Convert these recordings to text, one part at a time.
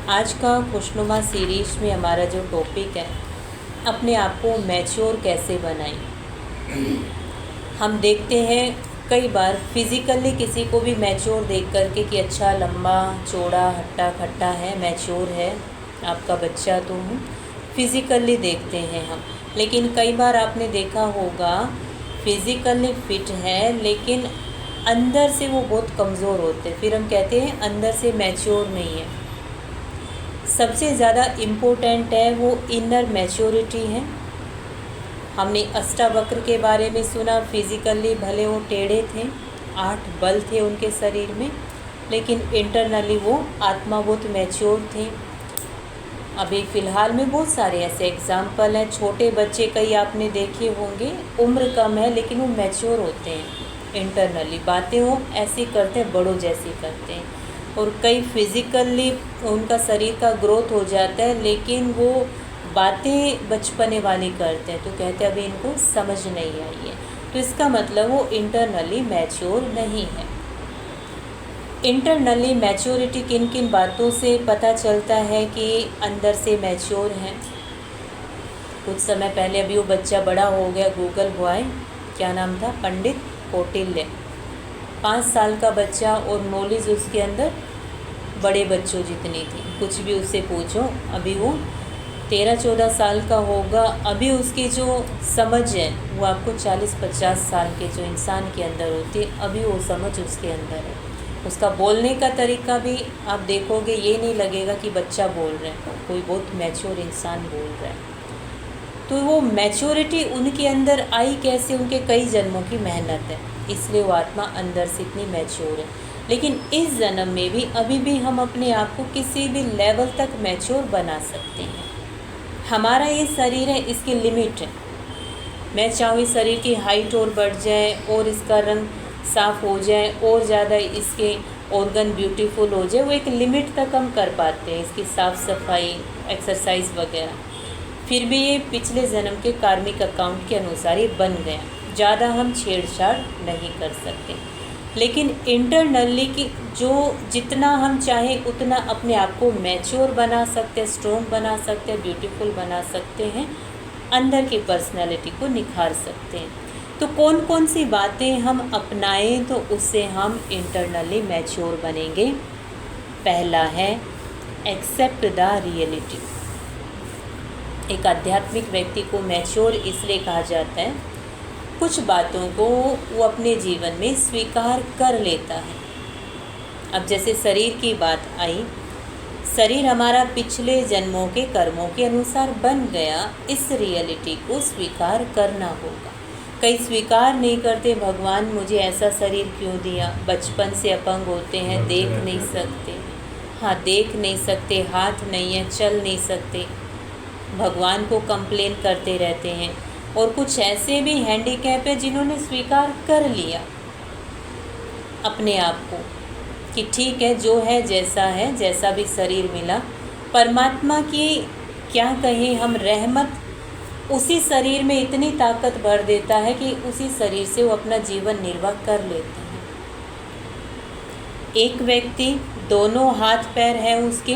आज का खुशनुमा सीरीज में हमारा जो टॉपिक है, अपने आप को मैच्योर कैसे बनाएं। हम देखते हैं कई बार फिज़िकली किसी को भी मैच्योर देख करके कि अच्छा लंबा चौड़ा हट्टा खट्टा है, मैच्योर है आपका बच्चा, तो हम फिज़िकली देखते हैं हम। लेकिन कई बार आपने देखा होगा फिज़िकली फिट है लेकिन अंदर से वो बहुत कमज़ोर होते हैं, फिर हम कहते हैं अंदर से मैच्योर नहीं है। सबसे ज़्यादा इम्पोर्टेंट है वो इनर मैच्योरिटी है। हमने अष्टावक्र के बारे में सुना, फिज़िकली भले वो टेढ़े थे, 8 बल थे उनके शरीर में, लेकिन इंटरनली वो आत्मा बहुत मैच्योर थे। अभी फ़िलहाल में बहुत सारे ऐसे एग्जाम्पल हैं। छोटे बच्चे कई आपने देखे होंगे, उम्र कम है लेकिन वो मैच्योर होते हैं इंटरनली, बातें वो ऐसी करते हैं बड़ों जैसी करते हैं। और कई फिज़िकली उनका शरीर का ग्रोथ हो जाता है लेकिन वो बातें बचपने वाली करते हैं, तो कहते हैं अभी इनको समझ नहीं आई है, तो इसका मतलब वो इंटरनली मैच्योर नहीं है। इंटरनली मैच्योरिटी किन किन बातों से पता चलता है कि अंदर से मैच्योर है। कुछ समय पहले अभी वो बच्चा बड़ा हो गया, गूगल बॉय, क्या नाम था, पंडित कौटिल्य, 5 साल का बच्चा, और नॉलेज उसके अंदर बड़े बच्चों जितनी थी, कुछ भी उससे पूछो। अभी वो 13-14 साल का होगा, अभी उसकी जो समझ है वो आपको 40-50 साल के जो इंसान के अंदर होती है, अभी वो समझ उसके अंदर है। उसका बोलने का तरीका भी आप देखोगे, ये नहीं लगेगा कि बच्चा बोल रहा है, कोई बहुत मैच्योर इंसान बोल रहा है। तो वो मैच्योरिटी उनके अंदर आई कैसे, उनके कई जन्मों की मेहनत है, इसलिए वो आत्मा अंदर से इतनी मैच्योर है। लेकिन इस जन्म में भी अभी भी हम अपने आप को किसी भी लेवल तक मैच्योर बना सकते हैं। हमारा ये शरीर है, इसकी लिमिट है। मैं चाहूँ इस शरीर की हाइट और बढ़ जाए और इसका रंग साफ़ हो जाए और ज़्यादा इसके ऑर्गन ब्यूटीफुल हो जाए, वो एक लिमिट तक हम कर पाते हैं, इसकी साफ़ सफाई, एक्सरसाइज वगैरह। फिर भी ये पिछले जन्म के कार्मिक अकाउंट के अनुसार ही बन गया, ज़्यादा हम छेड़छाड़ नहीं कर सकते। लेकिन इंटरनली की जो जितना हम चाहें उतना अपने आप को मैच्योर बना सकते हैं, स्ट्रॉन्ग बना सकते हैं, ब्यूटीफुल बना सकते हैं, अंदर की पर्सनालिटी को निखार सकते हैं। तो कौन कौन सी बातें हम अपनाएं तो उससे हम इंटरनली मैच्योर बनेंगे। पहला है एक्सेप्ट द रियलिटी। एक आध्यात्मिक व्यक्ति को मैच्योर इसलिए कहा जाता है, कुछ बातों को वो अपने जीवन में स्वीकार कर लेता है। अब जैसे शरीर की बात आई, शरीर हमारा पिछले जन्मों के कर्मों के अनुसार बन गया, इस रियलिटी को स्वीकार करना होगा। कई स्वीकार नहीं करते, भगवान मुझे ऐसा शरीर क्यों दिया, बचपन से अपंग होते हैं, देख नहीं सकते, हाँ देख नहीं सकते, हाथ नहीं है, चल नहीं सकते, भगवान को कंप्लेन करते रहते हैं। और कुछ ऐसे भी हैंडीकैप है जिन्होंने स्वीकार कर लिया अपने आप को कि ठीक है, जो है जैसा है, जैसा भी शरीर मिला, परमात्मा की क्या कहें हम रहमत उसी शरीर में इतनी ताकत भर देता है कि उसी शरीर से वो अपना जीवन निर्वाह कर लेते हैं। एक व्यक्ति दोनों हाथ पैर हैं उसके,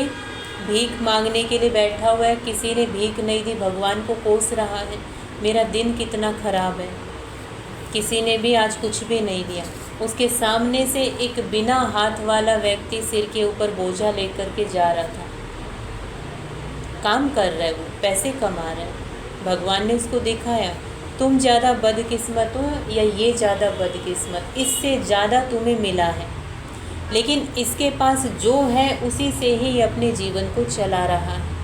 भीख मांगने के लिए बैठा हुआ है, किसी ने भीख नहीं दी, भगवान को कोस रहा है, मेरा दिन कितना ख़राब है, किसी ने भी आज कुछ भी नहीं दिया। उसके सामने से एक बिना हाथ वाला व्यक्ति सिर के ऊपर बोझा लेकर के जा रहा था, काम कर रहा है, वो पैसे कमा रहा है। भगवान ने उसको दिखाया, तुम ज़्यादा बदकिस्मत हो या ये ज़्यादा बदकिस्मत, इससे ज़्यादा तुम्हें मिला है, लेकिन इसके पास जो है उसी से ही अपने जीवन को चला रहा है।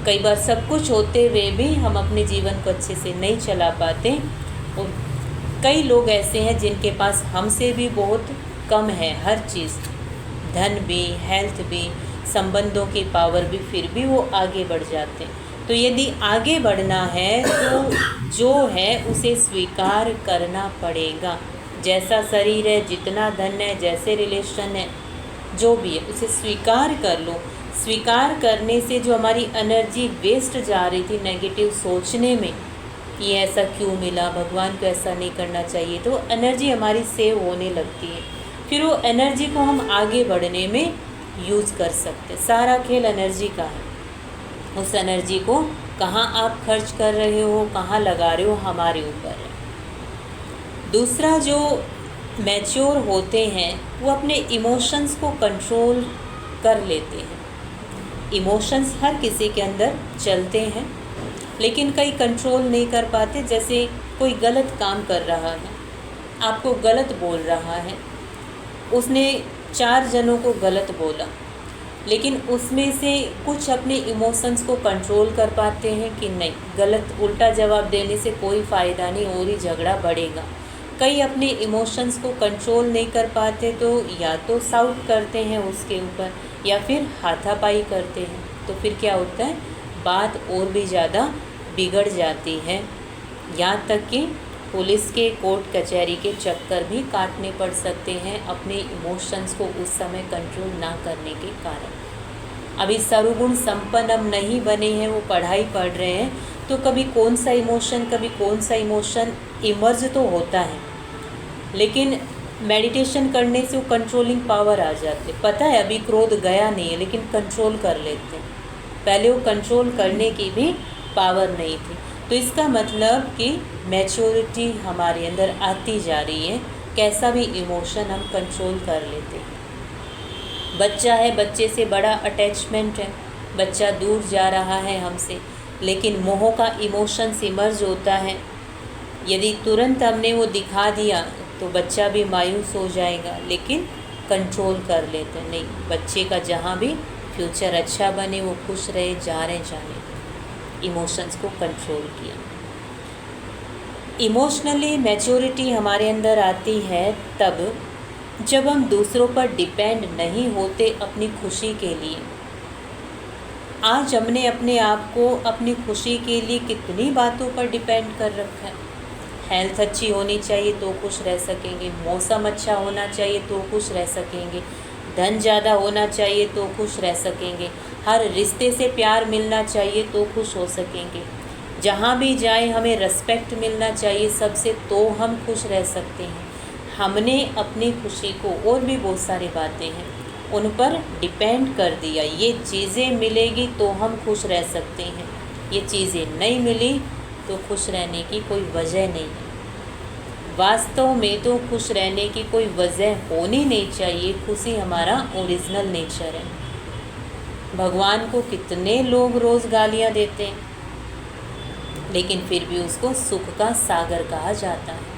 कई बार सब कुछ होते हुए भी हम अपने जीवन को अच्छे से नहीं चला पाते, और कई लोग ऐसे हैं जिनके पास हमसे भी बहुत कम है हर चीज़, धन भी, हेल्थ भी, संबंधों की पावर भी, फिर भी वो आगे बढ़ जाते हैं। तो यदि आगे बढ़ना है तो जो है उसे स्वीकार करना पड़ेगा। जैसा शरीर है, जितना धन है, जैसे रिलेशन है, जो भी है उसे स्वीकार कर लो। स्वीकार करने से जो हमारी एनर्जी वेस्ट जा रही थी नेगेटिव सोचने में, ये ऐसा क्यों मिला, भगवान को ऐसा नहीं करना चाहिए, तो एनर्जी हमारी सेव होने लगती है। फिर वो एनर्जी को हम आगे बढ़ने में यूज़ कर सकते। सारा खेल एनर्जी का है। उस एनर्जी को कहाँ आप खर्च कर रहे हो, कहाँ लगा रहे हो, हमारे ऊपर है। दूसरा, जो मैच्योर होते हैं वो अपने इमोशंस को कंट्रोल कर लेते हैं। इमोशंस हर किसी के अंदर चलते हैं, लेकिन कई कंट्रोल नहीं कर पाते। जैसे कोई गलत काम कर रहा है, आपको गलत बोल रहा है, उसने 4 जनों को गलत बोला, लेकिन उसमें से कुछ अपने इमोशंस को कंट्रोल कर पाते हैं कि नहीं, गलत उल्टा जवाब देने से कोई फ़ायदा नहीं, और ही झगड़ा बढ़ेगा। कई अपने इमोशंस को कंट्रोल नहीं कर पाते, तो या तो साउट करते हैं उसके ऊपर, या फिर हाथापाई करते हैं। तो फिर क्या होता है, बात और भी ज़्यादा बिगड़ जाती है, यहाँ तक कि पुलिस के कोर्ट कचहरी के चक्कर भी काटने पड़ सकते हैं अपने इमोशंस को उस समय कंट्रोल ना करने के कारण। अभी सर्वगुण संपन्न हम नहीं बने हैं, वो पढ़ाई पढ़ रहे हैं, तो कभी कौन सा इमोशन इमर्ज तो होता है, लेकिन मेडिटेशन करने से वो कंट्रोलिंग पावर आ जाते। पता है अभी क्रोध गया नहीं है, लेकिन कंट्रोल कर लेते हैं। पहले वो कंट्रोल करने की भी पावर नहीं थी। तो इसका मतलब कि मैच्योरिटी हमारे अंदर आती जा रही है, कैसा भी इमोशन हम कंट्रोल कर लेते हैं। बच्चा है, बच्चे से बड़ा अटैचमेंट है, बच्चा दूर जा रहा है हमसे, लेकिन मोह का इमोशन इमर्ज होता है। यदि तुरंत हमने वो दिखा दिया तो बच्चा भी मायूस हो जाएगा, लेकिन कंट्रोल कर लेते हैं। नहीं, बच्चे का जहाँ भी फ्यूचर अच्छा बने, वो खुश रहे, जा रहे जाने, इमोशंस को कंट्रोल किया। इमोशनली मैच्योरिटी हमारे अंदर आती है तब जब हम दूसरों पर डिपेंड नहीं होते अपनी खुशी के लिए। आज हमने अपने आप को अपनी खुशी के लिए कितनी बातों पर डिपेंड कर रखा है। हेल्थ अच्छी होनी चाहिए तो खुश रह सकेंगे, मौसम अच्छा होना चाहिए तो खुश रह सकेंगे, धन ज़्यादा होना चाहिए तो खुश रह सकेंगे, हर रिश्ते से प्यार मिलना चाहिए तो खुश हो सकेंगे, जहाँ भी जाए हमें रेस्पेक्ट मिलना चाहिए सबसे तो हम खुश रह सकते हैं। हमने अपनी खुशी को, और भी बहुत सारी बातें हैं, उन पर डिपेंड कर दिया। ये चीज़ें मिलेगी तो हम खुश रह सकते हैं, ये चीज़ें नहीं मिली तो खुश रहने की कोई वजह नहीं है। वास्तव में तो खुश रहने की कोई वजह होनी नहीं चाहिए। खुशी हमारा ओरिजिनल नेचर है। भगवान को कितने लोग रोज़ गालियाँ देते हैं, लेकिन फिर भी उसको सुख का सागर कहा जाता है।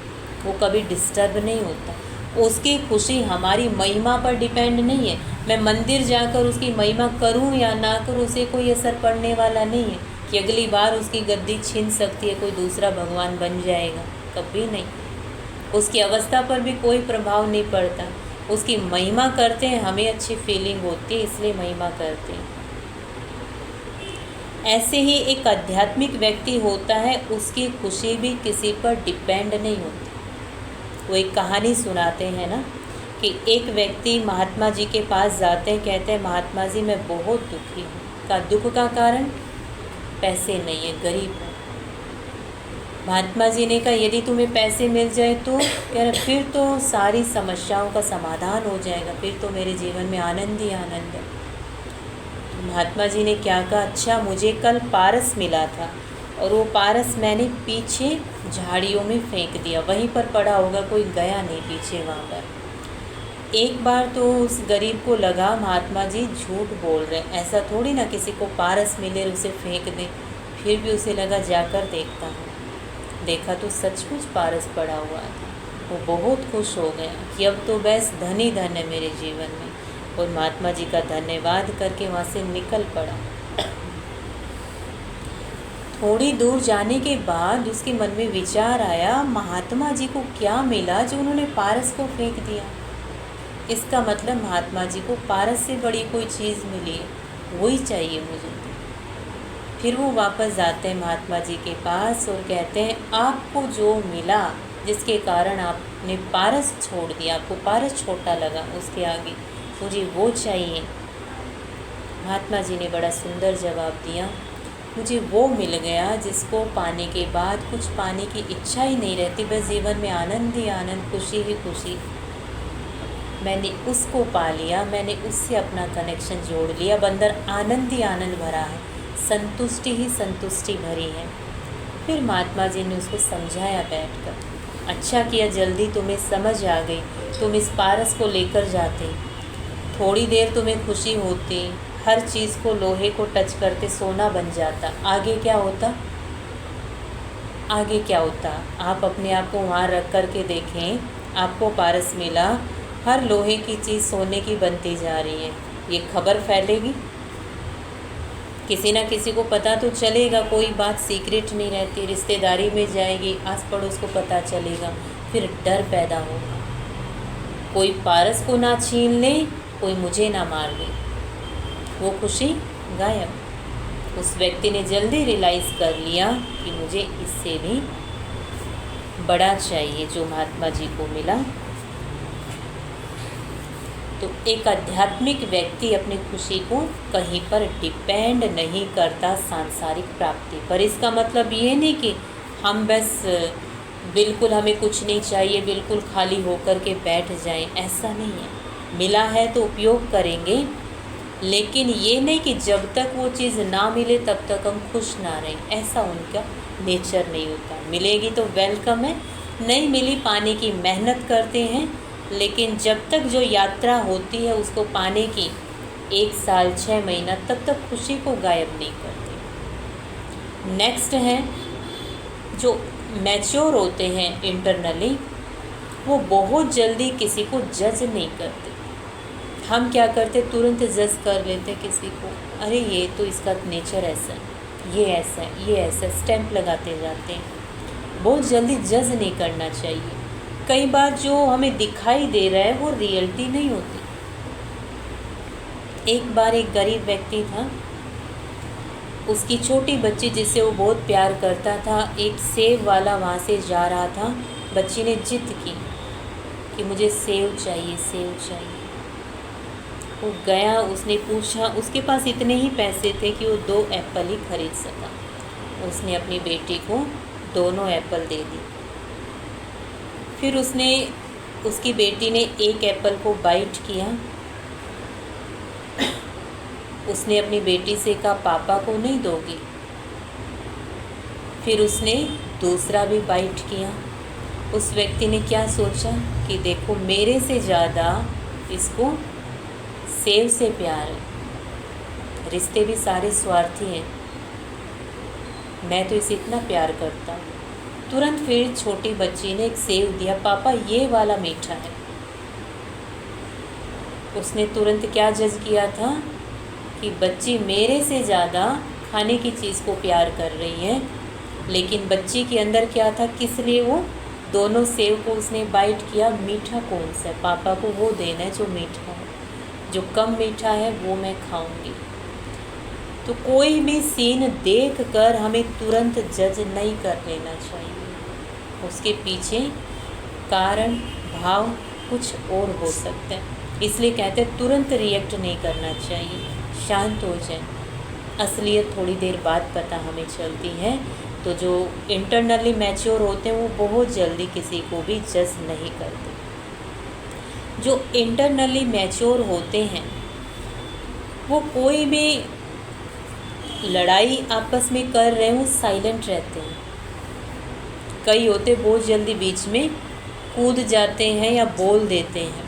वो कभी डिस्टर्ब नहीं होता। उसकी खुशी हमारी महिमा पर डिपेंड नहीं है। मैं मंदिर जाकर उसकी महिमा करूं या ना करूं, उसे कोई असर पड़ने वाला नहीं है कि अगली बार उसकी गद्दी छीन सकती है, कोई दूसरा भगवान बन जाएगा, कभी नहीं। उसकी अवस्था पर भी कोई प्रभाव नहीं पड़ता। उसकी महिमा करते हैं, हमें अच्छी फीलिंग होती है, इसलिए महिमा करते हैं। ऐसे ही एक आध्यात्मिक व्यक्ति होता है, उसकी खुशी भी किसी पर डिपेंड नहीं होती। वो एक कहानी सुनाते हैं ना कि एक व्यक्ति महात्मा जी के पास जाते हैं, कहते हैं महात्मा जी मैं बहुत दुखी हूँ। का दुख का कारण पैसे नहीं है, गरीब हूँ। महात्मा जी ने कहा यदि तुम्हें पैसे मिल जाए तो कह रहे फिर तो सारी समस्याओं का समाधान हो जाएगा, फिर तो मेरे जीवन में आनंद ही आनंद है। तो महात्मा जी ने क्या कहा, अच्छा मुझे कल पारस मिला था और वो पारस मैंने पीछे झाड़ियों में फेंक दिया, वहीं पर पड़ा होगा, कोई गया नहीं पीछे वहाँ पर। एक बार तो उस गरीब को लगा महात्मा जी झूठ बोल रहे हैं, ऐसा थोड़ी ना किसी को पारस मिले उसे फेंक दें। फिर भी उसे लगा जाकर देखता हूँ। देखा तो सचमुच पारस पड़ा हुआ था। वो बहुत खुश हो गया कि अब तो बस धन ही धन है मेरे जीवन में, और महात्मा जी का धन्यवाद करके वहाँ से निकल पड़ा। थोड़ी दूर जाने के बाद उसके मन में विचार आया महात्मा जी को क्या मिला जो उन्होंने पारस को फेंक दिया। इसका मतलब महात्मा जी को पारस से बड़ी कोई चीज़ मिली है, वही चाहिए मुझे। फिर वो वापस जाते हैं महात्मा जी के पास और कहते हैं आपको जो मिला, जिसके कारण आपने पारस छोड़ दिया, आपको पारस छोटा लगा उसके आगे, मुझे वो चाहिए। महात्मा जी ने बड़ा सुंदर जवाब दिया, मुझे वो मिल गया जिसको पाने के बाद कुछ पाने की इच्छा ही नहीं रहती, बस जीवन में आनंद ही आनंद, खुशी ही खुशी। मैंने उसको पा लिया, मैंने उससे अपना कनेक्शन जोड़ लिया। अब अंदर आनंद ही आनंद भरा है, संतुष्टि ही संतुष्टि भरी है। फिर महात्मा जी ने उसको समझाया बैठकर, अच्छा किया जल्दी तुम्हें समझ आ गई, तुम इस पारस को लेकर जाते, थोड़ी देर तुम्हें खुशी होती, हर चीज़ को लोहे को टच करते सोना बन जाता, आगे क्या होता? आगे क्या होता? आप अपने आप को वहाँ रख कर के देखें, आपको पारस मिला, हर लोहे की चीज़ सोने की बनती जा रही है, ये खबर फैलेगी, किसी ना किसी को पता तो चलेगा, कोई बात सीक्रेट नहीं रहती, रिश्तेदारी में जाएगी, आस पड़ोस को पता चलेगा, फिर डर पैदा होगा, कोई पारस को ना छीन ले, कोई मुझे ना मार ले, वो खुशी गायब। उस व्यक्ति ने जल्दी रियलाइज़ कर लिया कि मुझे इससे भी बड़ा चाहिए जो महात्मा जी को मिला। तो एक आध्यात्मिक व्यक्ति अपनी खुशी को कहीं पर डिपेंड नहीं करता सांसारिक प्राप्ति पर। इसका मतलब ये नहीं कि हम बस बिल्कुल हमें कुछ नहीं चाहिए, बिल्कुल खाली होकर के बैठ जाएं, ऐसा नहीं है। मिला है तो उपयोग करेंगे, लेकिन ये नहीं कि जब तक वो चीज़ ना मिले तब तक हम खुश ना रहें, ऐसा उनका नेचर नहीं होता। मिलेगी तो वेलकम है, नहीं मिली पाने की मेहनत करते हैं, लेकिन जब तक जो यात्रा होती है उसको पाने की 1 साल 6 महीना, तब तक खुशी को गायब नहीं करते। नेक्स्ट है जो मैच्योर होते हैं इंटरनली, वो बहुत जल्दी किसी को जज नहीं करते। हम क्या करते, तुरंत जज कर लेते किसी को, अरे ये तो इसका नेचर ऐसा है, ये ऐसा है, ये ऐसा, स्टैंप लगाते जाते हैं। बहुत जल्दी जज नहीं करना चाहिए। कई बार जो हमें दिखाई दे रहा है वो रियलिटी नहीं होती। एक बार एक गरीब व्यक्ति था, उसकी छोटी बच्ची जिसे वो बहुत प्यार करता था, एक सेब वाला वहाँ से जा रहा था, बच्ची ने जिद की कि मुझे सेब चाहिए, सेब चाहिए। वो गया, उसने पूछा, उसके पास इतने ही पैसे थे कि वो 2 एप्पल ही खरीद सका। उसने अपनी बेटी को दोनों एप्पल दे दी। फिर उसकी बेटी ने एक एप्पल को बाइट किया। उसने अपनी बेटी से कहा, पापा को नहीं दोगी? फिर उसने दूसरा भी बाइट किया। उस व्यक्ति ने क्या सोचा कि देखो मेरे से ज़्यादा इसको सेब से प्यार है, रिश्ते भी सारे स्वार्थी हैं, मैं तो इसे इतना प्यार करता हूँ। तुरंत फिर छोटी बच्ची ने एक सेब दिया, पापा ये वाला मीठा है। उसने तुरंत क्या जज किया था कि बच्ची मेरे से ज़्यादा खाने की चीज़ को प्यार कर रही है, लेकिन बच्ची के अंदर क्या था, किस लिए वो दोनों सेब को उसने बाइट किया, मीठा कौन सा है, पापा को वो देना है जो मीठा है, जो कम मीठा है वो मैं खाऊंगी। तो कोई भी सीन देखकर हमें तुरंत जज नहीं कर लेना चाहिए, उसके पीछे कारण भाव कुछ और हो सकते हैं। इसलिए कहते हैं तुरंत रिएक्ट नहीं करना चाहिए, शांत हो जाए। असलियत थोड़ी देर बाद पता हमें चलती है। तो जो इंटरनली मैच्योर होते हैं वो बहुत जल्दी किसी को भी जज नहीं करते। जो इंटरनली मैच्योर होते हैं वो कोई भी लड़ाई आपस में कर रहे हैं वो साइलेंट रहते हैं। कई होते बहुत जल्दी बीच में कूद जाते हैं या बोल देते हैं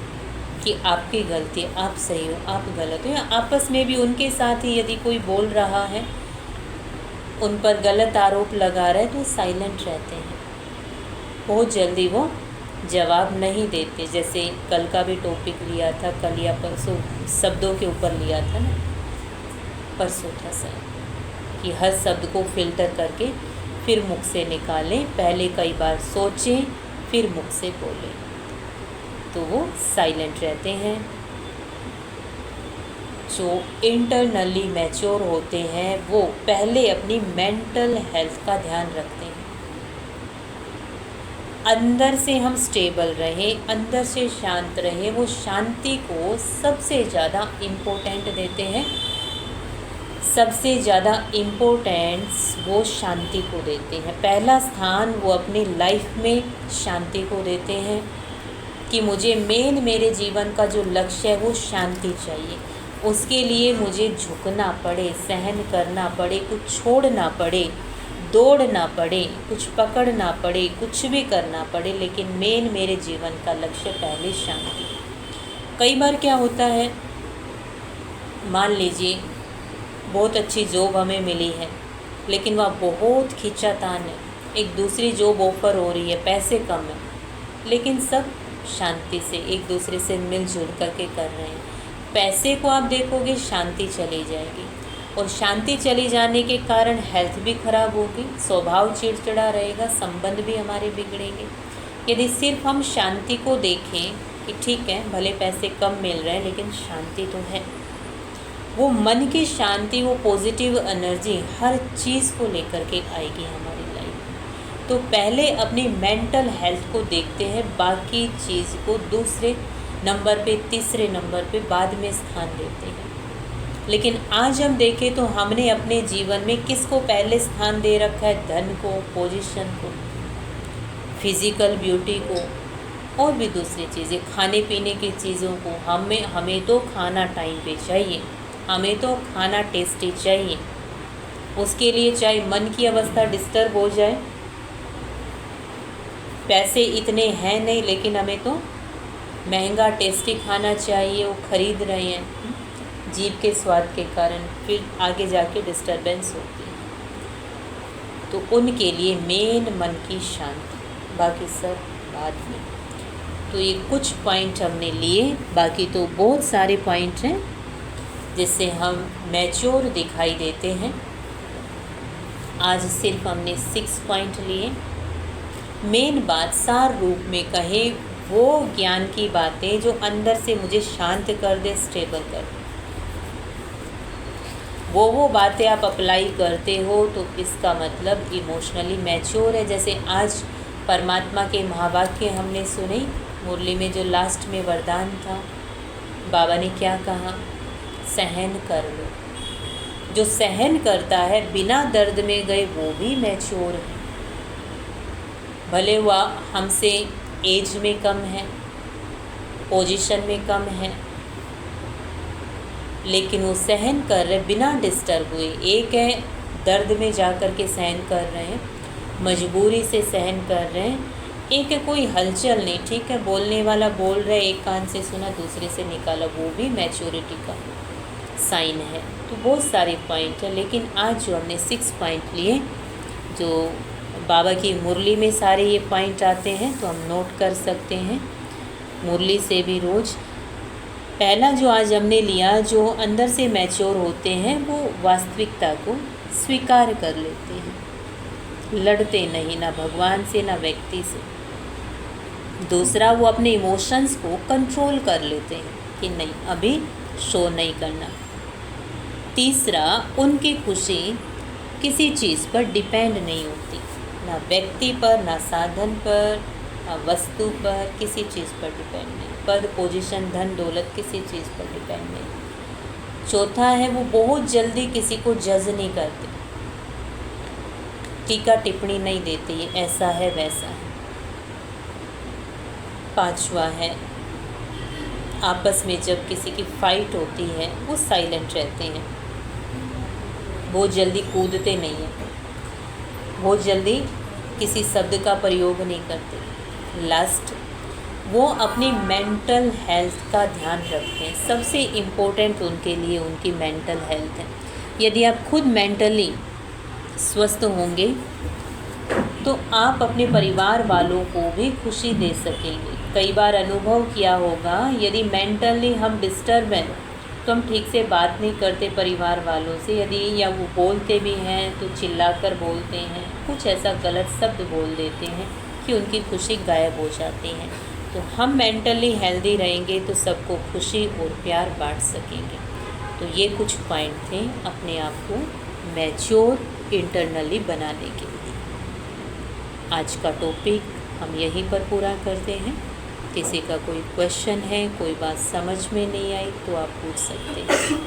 कि आपकी गलती है, आप सही हो, आप गलत हो, या आपस में भी उनके साथ ही यदि कोई बोल रहा है, उन पर गलत आरोप लगा रहा है, तो साइलेंट रहते हैं, बहुत जल्दी वो जवाब नहीं देते। जैसे कल का भी टॉपिक लिया था, कल या परसों शब्दों के ऊपर लिया था ना, परसों था सर, कि हर शब्द को फिल्टर करके फिर मुख से निकालें, पहले कई बार सोचें फिर मुख से बोलें, तो वो साइलेंट रहते हैं। जो इंटरनली मैच्योर होते हैं वो पहले अपनी मेंटल हेल्थ का ध्यान रखते हैं। अंदर से हम स्टेबल रहें, अंदर से शांत रहें, वो शांति को सबसे ज़्यादा इम्पोर्टेंट देते हैं। सबसे ज़्यादा इम्पोर्टेंस वो शांति को देते हैं। पहला स्थान वो अपनी लाइफ में शांति को देते हैं। कि मुझे मेरे जीवन का जो लक्ष्य है वो शांति चाहिए। उसके लिए मुझे झुकना पड़े, सहन करना पड़े, कुछ छोड़ना पड़े, दौड़ना पड़े, कुछ पकड़ना पड़े, कुछ भी करना पड़े, लेकिन मेरे जीवन का लक्ष्य पहले शांति। कई बार क्या होता है, मान लीजिए बहुत अच्छी जॉब हमें मिली है, लेकिन वह बहुत खींचातान है, एक दूसरी जॉब ऑफर हो रही है, पैसे कम है, लेकिन सब शांति से एक दूसरे से मिलजुल करके कर रहे हैं। पैसे को आप देखोगे, शांति चली जाएगी, और शांति चली जाने के कारण हेल्थ भी खराब होगी, स्वभाव चिड़चिड़ा रहेगा, संबंध भी हमारे बिगड़ेंगे। यदि सिर्फ हम शांति को देखें कि ठीक है भले पैसे कम मिल रहे हैं लेकिन शांति तो है, वो मन की शांति, वो पॉजिटिव एनर्जी हर चीज़ को लेकर के आएगी हमारी लाइफ में। तो पहले अपनी मेंटल हेल्थ को देखते हैं, बाकी चीज़ को दूसरे नंबर पे, तीसरे नंबर पे बाद में स्थान देते हैं। लेकिन आज हम देखें तो हमने अपने जीवन में किसको पहले स्थान दे रखा है? धन को, पोजीशन को, फिजिकल ब्यूटी को, और भी दूसरी चीज़ें, खाने पीने की चीज़ों को। हमें तो खाना टाइम पे चाहिए, हमें तो खाना टेस्टी चाहिए। उसके लिए चाहे मन की अवस्था डिस्टर्ब हो जाए, पैसे इतने हैं नहीं लेकिन हमें तो महंगा टेस्टी खाना चाहिए, वो खरीद रहे हैं जीभ के स्वाद के कारण, फिर आगे जाके डिस्टर्बेंस होती है। तो उनके लिए मेन मन की शांति, बाकी सब बाद में। तो ये कुछ पॉइंट हमने लिए, बाकी तो बहुत सारे पॉइंट हैं जिससे हम मैच्योर दिखाई देते हैं। आज सिर्फ हमने 6 पॉइंट लिए। मेन बात सार रूप में कहे, वो ज्ञान की बातें जो अंदर से मुझे शांत कर दे, स्टेबल कर दे, वो बातें आप अप्लाई करते हो तो इसका मतलब इमोशनली मैच्योर है। जैसे आज परमात्मा के महावाक्य हमने सुने, मुरली में जो लास्ट में वरदान था, बाबा ने क्या कहा? सहन कर लो। जो सहन करता है बिना दर्द में गए, वो भी मैच्योर है। भले वह हमसे एज में कम है, पोजीशन में कम है, लेकिन वो सहन कर रहे बिना डिस्टर्ब हुए। एक है दर्द में जा कर के सहन कर रहे हैं, मजबूरी से सहन कर रहे हैं। एक है कोई हलचल नहीं, ठीक है बोलने वाला बोल रहा है, एक कान से सुना दूसरे से निकाला, वो भी मैच्योरिटी का साइन है। तो बहुत सारे पॉइंट है, लेकिन आज जो हमने 6 पॉइंट लिए, जो बाबा की मुरली में सारे ये पॉइंट आते हैं, तो हम नोट कर सकते हैं मुरली से भी रोज़। पहला जो आज हमने लिया, जो अंदर से मैच्योर होते हैं, वो वास्तविकता को स्वीकार कर लेते हैं, लड़ते नहीं, ना भगवान से ना व्यक्ति से। दूसरा, वो अपने इमोशंस को कंट्रोल कर लेते हैं कि नहीं अभी शो नहीं करना। तीसरा, उनकी खुशी किसी चीज़ पर डिपेंड नहीं होती, ना व्यक्ति पर, ना साधन पर, ना वस्तु पर, किसी चीज़ पर डिपेंड नहीं। पद, पोजीशन, धन, दौलत, किसी चीज़ पर डिपेंड नहीं। चौथा है, वो बहुत जल्दी किसी को जज नहीं करते, टीका टिप्पणी नहीं देते, ये ऐसा है वैसा है। पांचवा है, आपस में जब किसी की फाइट होती है वो साइलेंट रहते हैं, बहुत जल्दी कूदते नहीं हैं, बहुत जल्दी किसी शब्द का प्रयोग नहीं करते। लास्ट, वो अपनी मेंटल हेल्थ का ध्यान रखते हैं। सबसे इम्पोर्टेंट उनके लिए उनकी मेंटल हेल्थ है। यदि आप खुद मेंटली स्वस्थ होंगे तो आप अपने परिवार वालों को भी खुशी दे सकेंगे। कई बार अनुभव किया होगा, यदि मेंटली हम डिस्टर्ब हैं तो हम ठीक से बात नहीं करते परिवार वालों से, यदि या वो बोलते भी हैं तो चिल्लाकर बोलते हैं, कुछ ऐसा गलत शब्द बोल देते हैं कि उनकी खुशी गायब हो जाती है। तो हम मेंटली हेल्दी रहेंगे तो सबको खुशी और प्यार बांट सकेंगे। तो ये कुछ पॉइंट थे अपने आप को मैच्योर इंटरनली बनाने के लिए। आज का टॉपिक हम यहीं पर पूरा करते हैं। किसी का कोई क्वेश्चन है, कोई बात समझ में नहीं आई तो आप पूछ सकते हैं।